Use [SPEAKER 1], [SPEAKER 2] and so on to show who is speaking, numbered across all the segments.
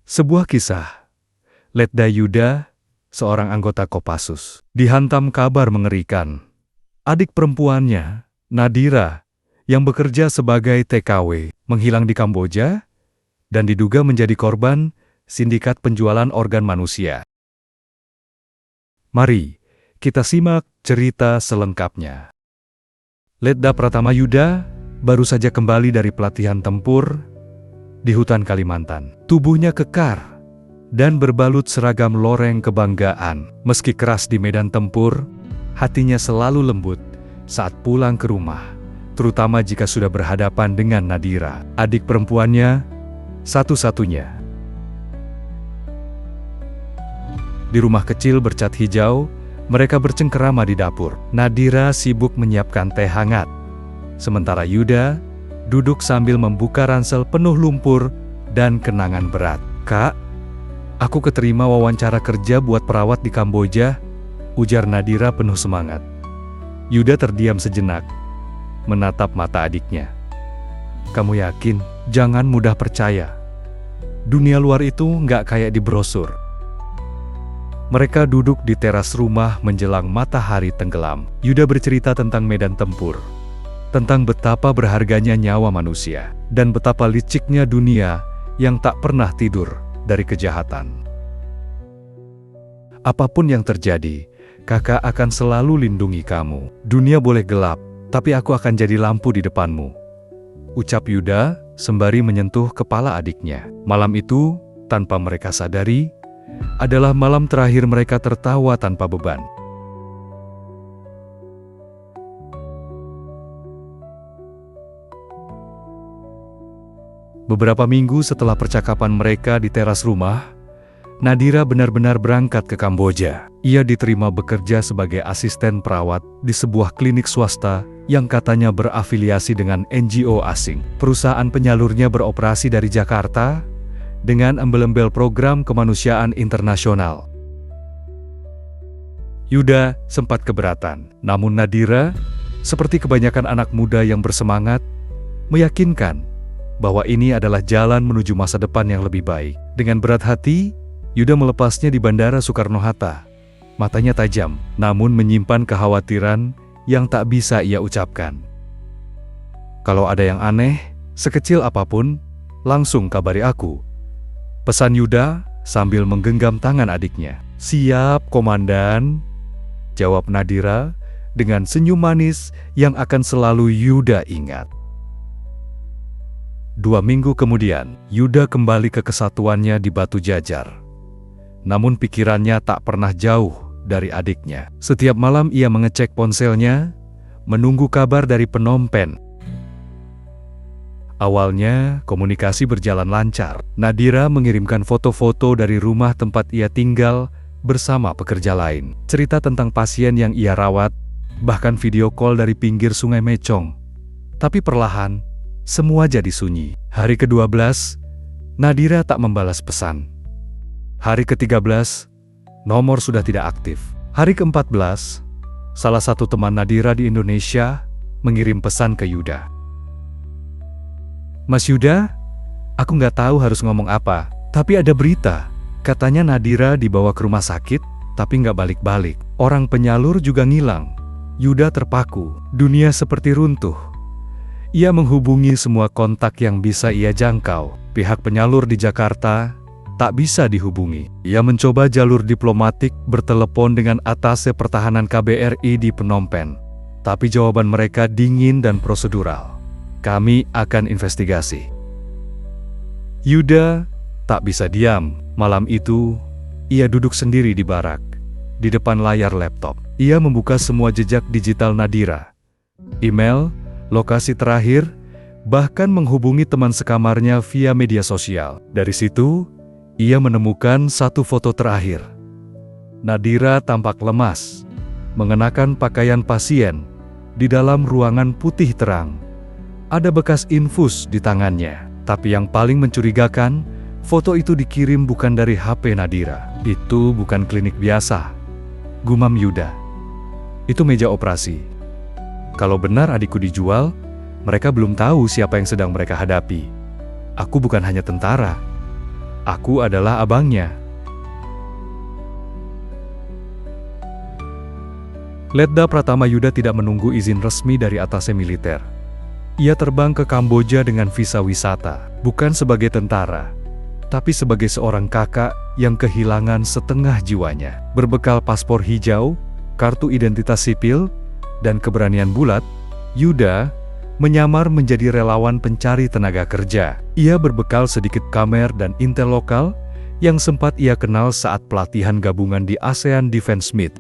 [SPEAKER 1] Sebuah kisah. Letda Yuda, seorang anggota Kopassus, dihantam kabar mengerikan. Adik perempuannya, Nadira, yang bekerja sebagai TKW, menghilang di Kamboja dan diduga menjadi korban sindikat penjualan organ manusia. Mari kita simak cerita selengkapnya. Letda Pratama Yuda baru saja kembali dari pelatihan tempur di hutan Kalimantan. Tubuhnya kekar dan berbalut seragam loreng kebanggaan. Meski keras di medan tempur, hatinya selalu lembut saat pulang ke rumah, terutama jika sudah berhadapan dengan Nadira, adik perempuannya satu-satunya. Di rumah kecil bercat hijau, mereka bercengkerama di dapur. Nadira sibuk menyiapkan teh hangat, sementara Yuda duduk sambil membuka ransel penuh lumpur dan kenangan berat. "Kak, aku keterima wawancara kerja buat perawat di Kamboja," ujar Nadira penuh semangat. Yuda terdiam sejenak, menatap mata adiknya. "Kamu yakin? Jangan mudah percaya. Dunia luar itu nggak kayak di brosur." Mereka duduk di teras rumah menjelang matahari tenggelam. Yuda bercerita tentang medan tempur, tentang betapa berharganya nyawa manusia, dan betapa liciknya dunia yang tak pernah tidur dari kejahatan. "Apapun yang terjadi, kakak akan selalu lindungi kamu. Dunia boleh gelap, tapi aku akan jadi lampu di depanmu," ucap Yuda sembari menyentuh kepala adiknya. Malam itu, tanpa mereka sadari, adalah malam terakhir mereka tertawa tanpa beban. Beberapa minggu setelah percakapan mereka di teras rumah, Nadira benar-benar berangkat ke Kamboja. Ia diterima bekerja sebagai asisten perawat di sebuah klinik swasta yang katanya berafiliasi dengan NGO asing. Perusahaan penyalurnya beroperasi dari Jakarta dengan embel-embel program kemanusiaan internasional. Yuda sempat keberatan, namun Nadira, seperti kebanyakan anak muda yang bersemangat, meyakinkan bahwa ini adalah jalan menuju masa depan yang lebih baik. Dengan berat hati, Yuda melepasnya di Bandara Soekarno-Hatta. Matanya tajam, namun menyimpan kekhawatiran yang tak bisa ia ucapkan. "Kalau ada yang aneh, sekecil apapun, langsung kabari aku," pesan Yuda sambil menggenggam tangan adiknya. "Siap, Komandan," jawab Nadira dengan senyum manis yang akan selalu Yuda ingat. 2 minggu kemudian, Yuda kembali ke kesatuannya di Batu Jajar. Namun pikirannya tak pernah jauh dari adiknya. Setiap malam ia mengecek ponselnya, menunggu kabar dari Phnom Penh. Awalnya, komunikasi berjalan lancar. Nadira mengirimkan foto-foto dari rumah tempat ia tinggal bersama pekerja lain. Cerita tentang pasien yang ia rawat, bahkan video call dari pinggir Sungai Mekong. Tapi perlahan, semua jadi sunyi. Hari ke-12, Nadira tak membalas pesan. Hari ke-13, nomor sudah tidak aktif. Hari ke-14, salah satu teman Nadira di Indonesia mengirim pesan ke Yuda. "Mas Yuda, aku nggak tahu harus ngomong apa, tapi ada berita. Katanya Nadira dibawa ke rumah sakit, tapi nggak balik-balik. Orang penyalur juga ngilang." Yuda terpaku, dunia seperti runtuh. Ia menghubungi semua kontak yang bisa ia jangkau. Pihak penyalur di Jakarta tak bisa dihubungi. Ia mencoba jalur diplomatik, bertelepon dengan atase pertahanan KBRI di Phnom Penh. Tapi jawaban mereka dingin dan prosedural. "Kami akan investigasi." Yuda tak bisa diam. Malam itu, ia duduk sendiri di barak, di depan layar laptop. Ia membuka semua jejak digital Nadira. Email, lokasi terakhir, bahkan menghubungi teman sekamarnya via media sosial. Dari situ, ia menemukan satu foto terakhir. Nadira tampak lemas, mengenakan pakaian pasien, di dalam ruangan putih terang. Ada bekas infus di tangannya. Tapi yang paling mencurigakan, foto itu dikirim bukan dari HP Nadira. "Itu bukan klinik biasa," gumam Yuda. "Itu meja operasi. Kalau benar adikku dijual, mereka belum tahu siapa yang sedang mereka hadapi. Aku bukan hanya tentara. Aku adalah abangnya. Letda Pratama Yuda tidak menunggu izin resmi dari atase militer. Ia terbang ke Kamboja dengan visa wisata, bukan sebagai tentara, tapi sebagai seorang kakak yang kehilangan setengah jiwanya. Berbekal paspor hijau, kartu identitas sipil, dan keberanian bulat, Yuda menyamar menjadi relawan pencari tenaga kerja. Ia berbekal sedikit kamer dan intel lokal yang sempat ia kenal saat pelatihan gabungan di ASEAN Defense Meet.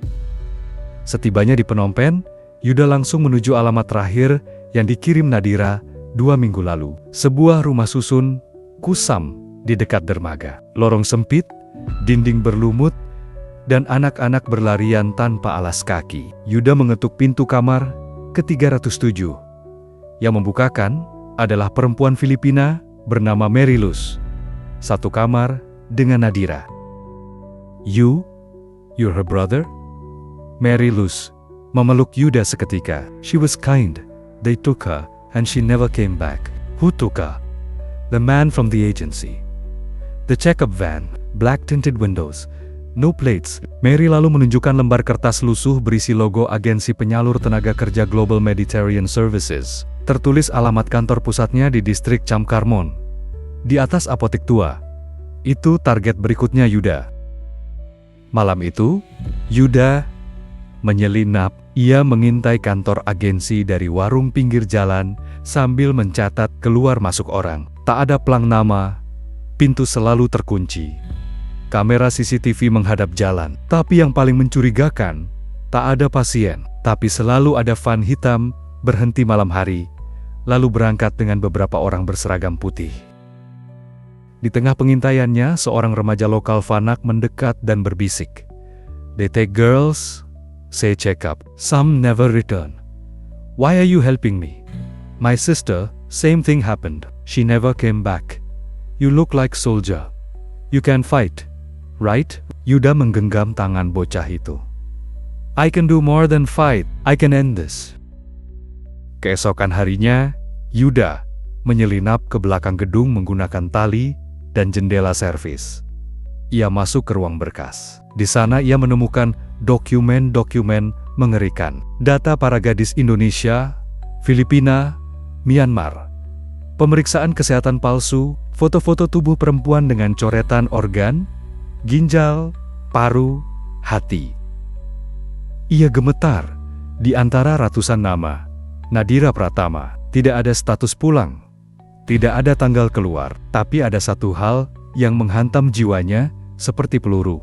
[SPEAKER 1] Setibanya di Phnom Penh, Yuda langsung menuju alamat terakhir yang dikirim Nadira 2 minggu lalu. Sebuah rumah susun, kusam, di dekat dermaga. Lorong sempit, dinding berlumut, dan anak-anak berlarian tanpa alas kaki. Yuda mengetuk pintu kamar ke-307. Yang membukakan adalah perempuan Filipina bernama Mary Luz. Satu kamar dengan Nadira. You're her brother? Mary Luz memeluk Yuda seketika. She was kind. They took her, and she never came back. Who took her? The man from the agency. The checkup van, black tinted windows, no plates. Mary lalu menunjukkan lembar kertas lusuh berisi logo agensi penyalur tenaga kerja Global Mediterranean Services. Tertulis alamat kantor pusatnya di distrik Chamkarmon. Di atas apotek tua. Itu target berikutnya Yuda. Malam itu, Yuda menyelinap. Ia mengintai kantor agensi dari warung pinggir jalan sambil mencatat keluar masuk orang. Tak ada plang nama, pintu selalu terkunci. Kamera CCTV menghadap jalan. Tapi yang paling mencurigakan, tak ada pasien. Tapi selalu ada van hitam berhenti malam hari, lalu berangkat dengan beberapa orang berseragam putih. Di tengah pengintaiannya, seorang remaja lokal Fanak mendekat dan berbisik. They take girls, say check up. Some never return. Why are you helping me? My sister, same thing happened. She never came back. You look like soldier. You can fight, right? Yuda menggenggam tangan bocah itu. I can do more than fight. I can end this. Keesokan harinya, Yuda menyelinap ke belakang gedung menggunakan tali dan jendela servis. Ia masuk ke ruang berkas. Di sana ia menemukan dokumen-dokumen mengerikan. Data para gadis Indonesia, Filipina, Myanmar. Pemeriksaan kesehatan palsu, foto-foto tubuh perempuan dengan coretan organ, ginjal, paru, hati. Ia gemetar. Di antara ratusan nama, Nadira Pratama, tidak ada status pulang. Tidak ada tanggal keluar. Tapi ada satu hal yang menghantam jiwanya seperti peluru.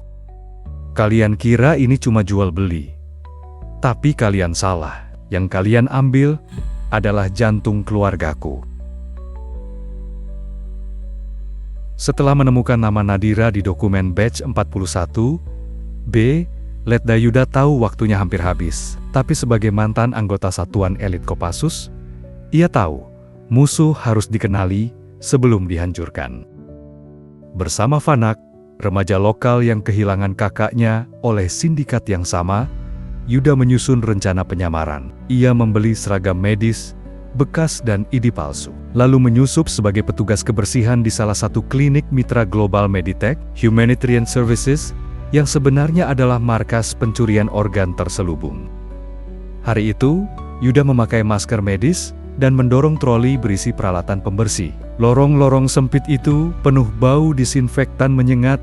[SPEAKER 1] Kalian kira ini cuma jual beli. Tapi kalian salah. Yang kalian ambil adalah jantung keluargaku. Setelah menemukan nama Nadira di dokumen batch 41B, Letda Yuda tahu waktunya hampir habis. Tapi sebagai mantan anggota satuan elit Kopassus, ia tahu musuh harus dikenali sebelum dihancurkan. Bersama Fanak, remaja lokal yang kehilangan kakaknya oleh sindikat yang sama, Yuda menyusun rencana penyamaran. Ia membeli seragam medis, bekas dan ID palsu. Lalu menyusup sebagai petugas kebersihan di salah satu klinik mitra Global Meditech, Humanitarian Services, yang sebenarnya adalah markas pencurian organ terselubung. Hari itu, Yuda memakai masker medis dan mendorong troli berisi peralatan pembersih. Lorong-lorong sempit itu penuh bau disinfektan menyengat,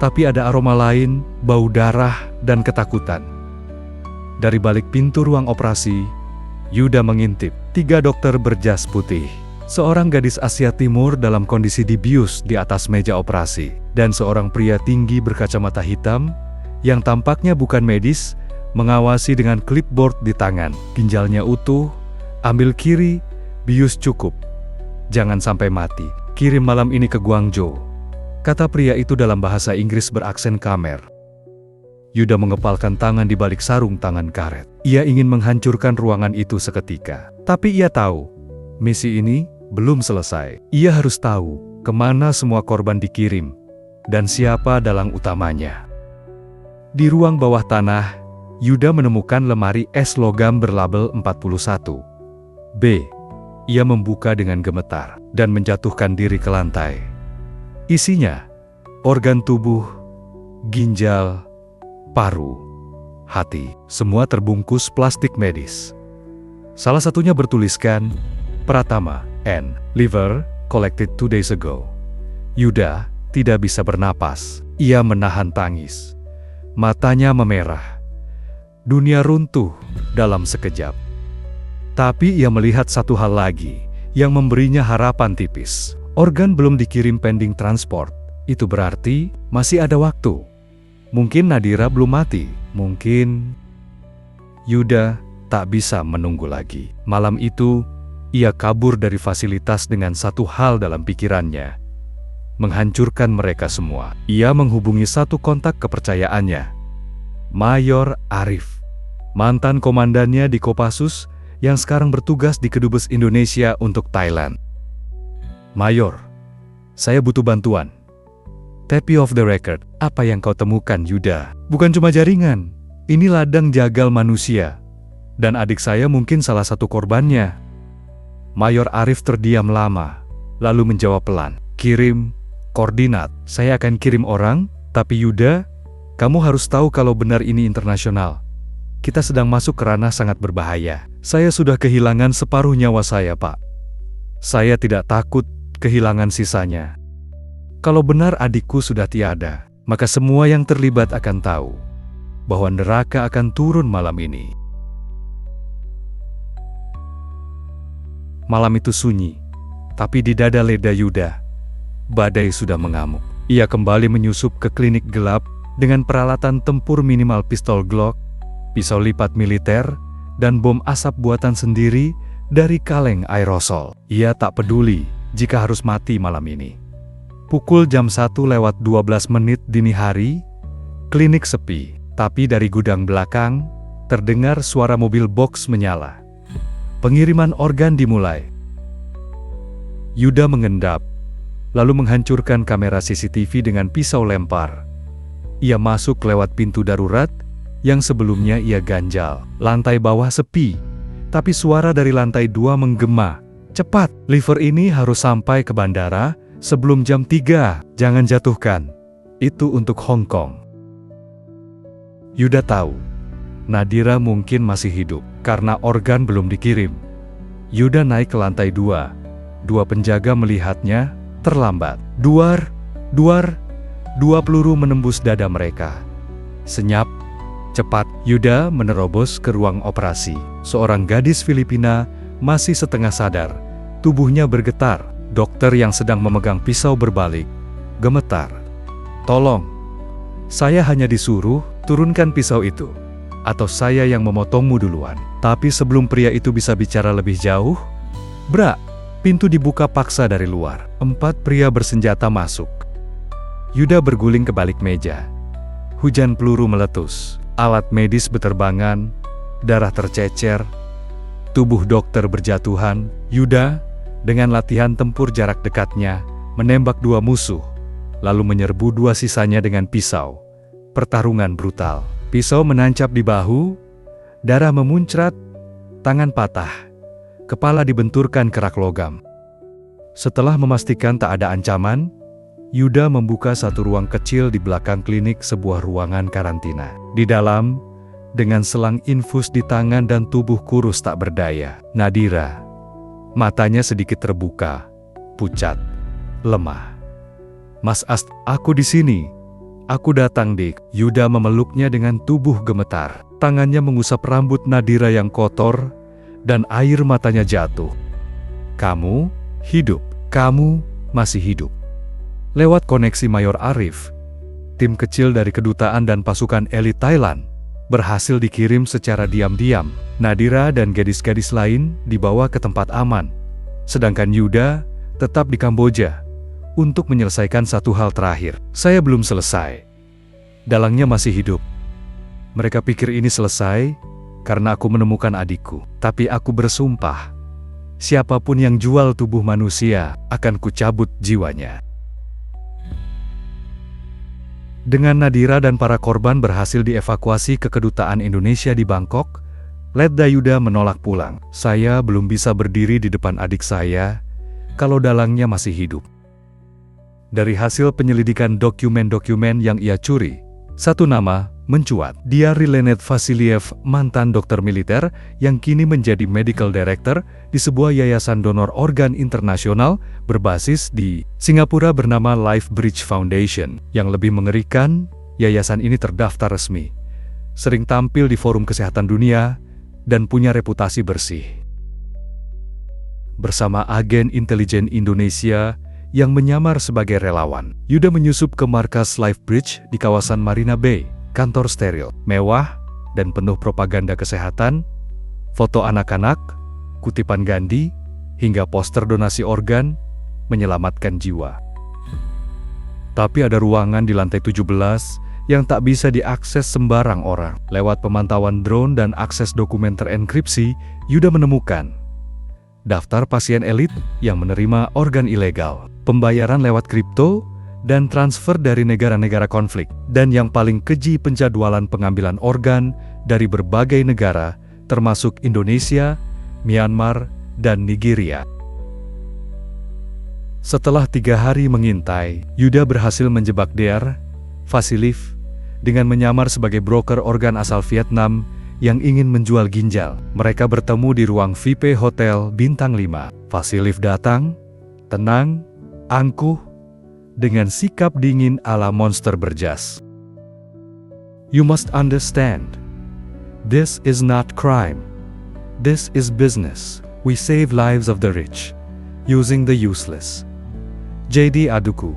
[SPEAKER 1] tapi ada aroma lain, bau darah dan ketakutan. Dari balik pintu ruang operasi, Yuda mengintip 3 dokter berjas putih. Seorang gadis Asia Timur dalam kondisi dibius di atas meja operasi, dan seorang pria tinggi berkacamata hitam, yang tampaknya bukan medis, mengawasi dengan clipboard di tangan. Ginjalnya utuh, ambil kiri, bius cukup. Jangan sampai mati, kirim malam ini ke Guangzhou, kata pria itu dalam bahasa Inggris beraksen Khmer. Yuda mengepalkan tangan di balik sarung tangan karet. Ia ingin menghancurkan ruangan itu seketika. Tapi ia tahu, misi ini belum selesai. Ia harus tahu kemana semua korban dikirim, dan siapa dalang utamanya. Di ruang bawah tanah, Yuda menemukan lemari es logam berlabel 41B. Ia membuka dengan gemetar, dan menjatuhkan diri ke lantai. Isinya organ tubuh, ginjal, paru, hati, semua terbungkus plastik medis. Salah satunya bertuliskan, Pratama, N. Liver, collected 2 days ago. Yuda tidak bisa bernapas. Ia menahan tangis. Matanya memerah. Dunia runtuh dalam sekejap. Tapi ia melihat satu hal lagi yang memberinya harapan tipis. Organ belum dikirim pending transport. Itu berarti masih ada waktu. Mungkin Nadira belum mati. Mungkin Yuda tak bisa menunggu lagi. Malam itu, ia kabur dari fasilitas dengan satu hal dalam pikirannya. Menghancurkan mereka semua. Ia menghubungi satu kontak kepercayaannya. Mayor Arif. Mantan komandannya di Kopassus yang sekarang bertugas di Kedubes Indonesia untuk Thailand. Mayor, saya butuh bantuan. Tapi off the record, apa yang kau temukan, Yuda? Bukan cuma jaringan. Ini ladang jagal manusia. Dan adik saya mungkin salah satu korbannya. Mayor Arif terdiam lama, lalu menjawab pelan. Kirim koordinat. Saya akan kirim orang, tapi Yuda, kamu harus tahu kalau benar ini internasional. Kita sedang masuk ke ranah sangat berbahaya. Saya sudah kehilangan separuh nyawa saya, Pak. Saya tidak takut kehilangan sisanya. Kalau benar adikku sudah tiada, maka semua yang terlibat akan tahu bahwa neraka akan turun malam ini. Malam itu sunyi, tapi di dada leda Yuda, badai sudah mengamuk. Ia kembali menyusup ke klinik gelap dengan peralatan tempur minimal pistol Glock, pisau lipat militer, dan bom asap buatan sendiri dari kaleng aerosol. Ia tak peduli jika harus mati malam ini. Pukul jam 1:12 dini hari, klinik sepi, tapi dari gudang belakang, terdengar suara mobil box menyala. Pengiriman organ dimulai. Yuda mengendap, lalu menghancurkan kamera CCTV dengan pisau lempar. Ia masuk lewat pintu darurat yang sebelumnya ia ganjal. Lantai bawah sepi, tapi suara dari lantai 2 menggema. Cepat, liver ini harus sampai ke bandara sebelum jam 3. Jangan jatuhkan. Itu untuk Hong Kong. Yuda tahu, Nadira mungkin masih hidup karena organ belum dikirim. Yuda naik ke lantai 2. Dua penjaga melihatnya, terlambat. Duar, 2 peluru menembus dada mereka. Senyap, cepat, Yuda menerobos ke ruang operasi. Seorang gadis Filipina masih setengah sadar. Tubuhnya bergetar. Dokter yang sedang memegang pisau berbalik, gemetar. Tolong, saya hanya disuruh turunkan pisau itu. Atau saya yang memotongmu duluan. Tapi sebelum pria itu bisa bicara lebih jauh, brak, pintu dibuka paksa dari luar. 4 pria bersenjata masuk. Yuda berguling ke balik meja. Hujan peluru meletus. Alat medis beterbangan, darah tercecer, tubuh dokter berjatuhan. Yuda, dengan latihan tempur jarak dekatnya, menembak 2 musuh, lalu menyerbu 2 sisanya dengan pisau. Pertarungan brutal. Pisau menancap di bahu, darah memuncrat, tangan patah, kepala dibenturkan kerak logam. Setelah memastikan tak ada ancaman, Yuda membuka satu ruang kecil di belakang klinik, sebuah ruangan karantina. Di dalam, dengan selang infus di tangan dan tubuh kurus tak berdaya, Nadira. Matanya sedikit terbuka, pucat, lemah. Mas Ast, aku di sini. Aku datang, Dik. Yuda memeluknya dengan tubuh gemetar. Tangannya mengusap rambut Nadira yang kotor, dan air matanya jatuh. Kamu hidup. Kamu masih hidup. Lewat koneksi Mayor Arif, tim kecil dari kedutaan dan pasukan elit Thailand berhasil dikirim secara diam-diam. Nadira dan gadis-gadis lain dibawa ke tempat aman, sedangkan Yuda tetap di Kamboja untuk menyelesaikan satu hal terakhir. Saya belum selesai. Dalangnya masih hidup. Mereka pikir ini selesai karena aku menemukan adikku. Tapi aku bersumpah, siapapun yang jual tubuh manusia akan kucabut jiwanya. Dengan Nadira dan para korban berhasil dievakuasi ke kedutaan Indonesia di Bangkok, Letda Yuda menolak pulang. Saya belum bisa berdiri di depan adik saya kalau dalangnya masih hidup. Dari hasil penyelidikan dokumen-dokumen yang ia curi, satu nama mencuat. Dia Leonid Vasiliev, mantan dokter militer yang kini menjadi medical director di sebuah yayasan donor organ internasional berbasis di Singapura bernama LifeBridge Foundation. Yang lebih mengerikan, yayasan ini terdaftar resmi, sering tampil di forum kesehatan dunia, dan punya reputasi bersih. Bersama agen intelijen Indonesia yang menyamar sebagai relawan, Yuda menyusup ke markas LifeBridge di kawasan Marina Bay. Kantor steril, mewah, dan penuh propaganda kesehatan, foto anak-anak, kutipan Gandhi, hingga poster donasi organ menyelamatkan jiwa. Tapi ada ruangan di lantai 17 yang tak bisa diakses sembarang orang. Lewat pemantauan drone dan akses dokumen terenkripsi, Yuda menemukan daftar pasien elit yang menerima organ ilegal, pembayaran lewat kripto, dan transfer dari negara-negara konflik. Dan yang paling keji, penjadwalan pengambilan organ dari berbagai negara, termasuk Indonesia, Myanmar, dan Nigeria. Setelah 3 hari mengintai, Yuda berhasil menjebak Dear Vasiliev dengan menyamar sebagai broker organ asal Vietnam yang ingin menjual ginjal. Mereka bertemu di ruang VIP Hotel Bintang 5. Vasiliev datang, tenang, angkuh, dengan sikap dingin ala monster berjas. "You must understand, this is not crime. This is business. We save lives of the rich, using the useless. Jadi aduku,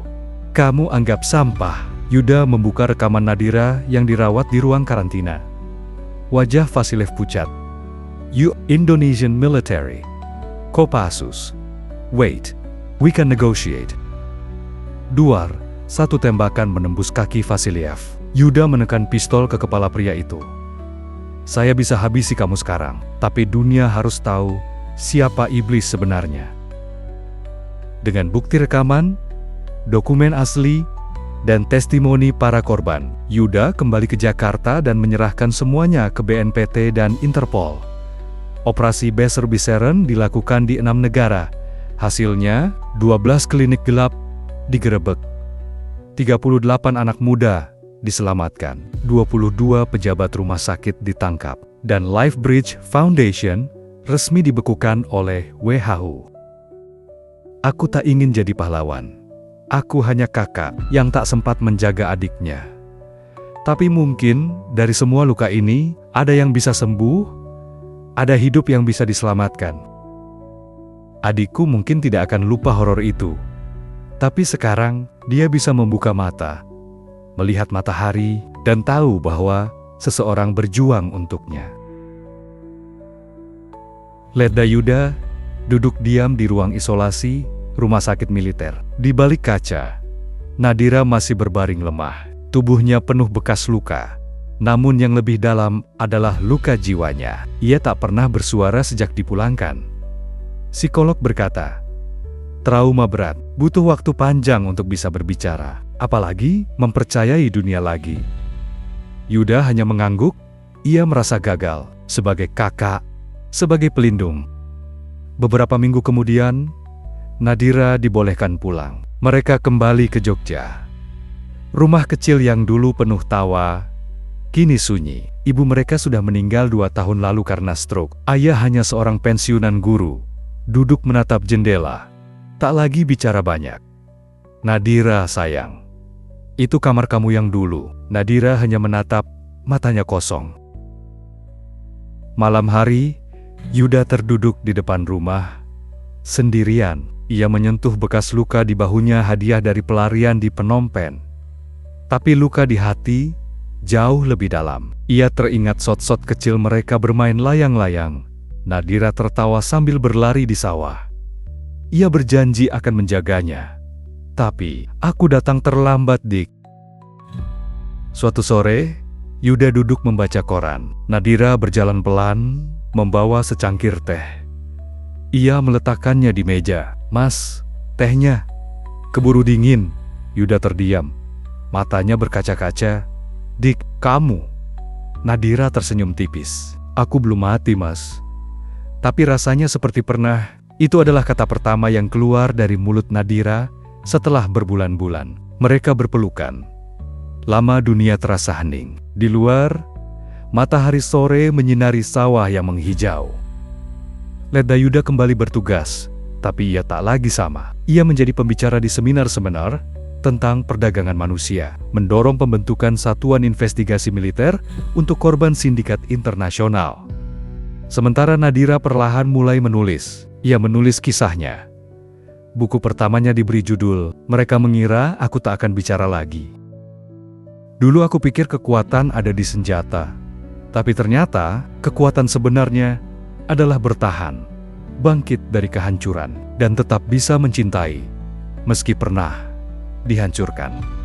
[SPEAKER 1] kamu anggap sampah." Yuda membuka rekaman Nadira yang dirawat di ruang karantina. Wajah Vasiliev pucat. "You Indonesian military, Kopassus. Wait, we can negotiate." Duar, satu tembakan menembus kaki Vasiliev. Yuda menekan pistol ke kepala pria itu. "Saya bisa habisi kamu sekarang, tapi dunia harus tahu siapa iblis sebenarnya." Dengan bukti rekaman, dokumen asli, dan testimoni para korban, Yuda kembali ke Jakarta dan menyerahkan semuanya ke BNPT dan Interpol. Operasi Besser-Bisseren dilakukan di 6 negara. Hasilnya, 12 klinik gelap digerebek, 38 anak muda diselamatkan, 22 pejabat rumah sakit ditangkap, dan LifeBridge Foundation resmi dibekukan oleh WHO. Aku tak ingin jadi pahlawan. Aku hanya kakak yang tak sempat menjaga adiknya. Tapi mungkin dari semua luka ini, ada yang bisa sembuh, ada hidup yang bisa diselamatkan. Adikku mungkin tidak akan lupa horor itu. Tapi sekarang, dia bisa membuka mata, melihat matahari, dan tahu bahwa seseorang berjuang untuknya. Letda Yuda duduk diam di ruang isolasi rumah sakit militer. Di balik kaca, Nadira masih berbaring lemah. Tubuhnya penuh bekas luka. Namun yang lebih dalam adalah luka jiwanya. Ia tak pernah bersuara sejak dipulangkan. Psikolog berkata, trauma berat, butuh waktu panjang untuk bisa berbicara, apalagi mempercayai dunia lagi. Yuda hanya mengangguk, ia merasa gagal, sebagai kakak, sebagai pelindung. Beberapa minggu kemudian, Nadira dibolehkan pulang. Mereka kembali ke Jogja. Rumah kecil yang dulu penuh tawa, kini sunyi. Ibu mereka sudah meninggal 2 tahun lalu karena stroke. Ayah hanya seorang pensiunan guru, duduk menatap jendela. Tak lagi bicara banyak. Nadira sayang, itu kamar kamu yang dulu. Nadira hanya menatap, matanya kosong. Malam hari, Yuda terduduk di depan rumah, sendirian. Ia menyentuh bekas luka di bahunya, hadiah dari pelarian di Phnom Penh. Tapi luka di hati, jauh lebih dalam. Ia teringat shot-shot kecil mereka bermain layang-layang. Nadira tertawa sambil berlari di sawah. Ia berjanji akan menjaganya. Tapi, aku datang terlambat, Dik. Suatu sore, Yuda duduk membaca koran. Nadira berjalan pelan, membawa secangkir teh. Ia meletakkannya di meja. Mas, tehnya. Keburu dingin. Yuda terdiam. Matanya berkaca-kaca. Dik, kamu. Nadira tersenyum tipis. Aku belum mati, Mas. Tapi rasanya seperti pernah. Itu adalah kata pertama yang keluar dari mulut Nadira Setelah berbulan-bulan, mereka berpelukan. Lama dunia terasa hening. Di luar, matahari sore menyinari sawah yang menghijau. Letda Yuda kembali bertugas, tapi ia tak lagi sama. Ia menjadi pembicara di seminar-seminar tentang perdagangan manusia, mendorong pembentukan satuan investigasi militer untuk korban sindikat internasional. Sementara Nadira perlahan mulai menulis. Ia menulis kisahnya. Buku pertamanya diberi judul, "Mereka Mengira Aku Tak Akan Bicara Lagi." Dulu aku pikir kekuatan ada di senjata, tapi ternyata kekuatan sebenarnya adalah bertahan, bangkit dari kehancuran, dan tetap bisa mencintai, meski pernah dihancurkan.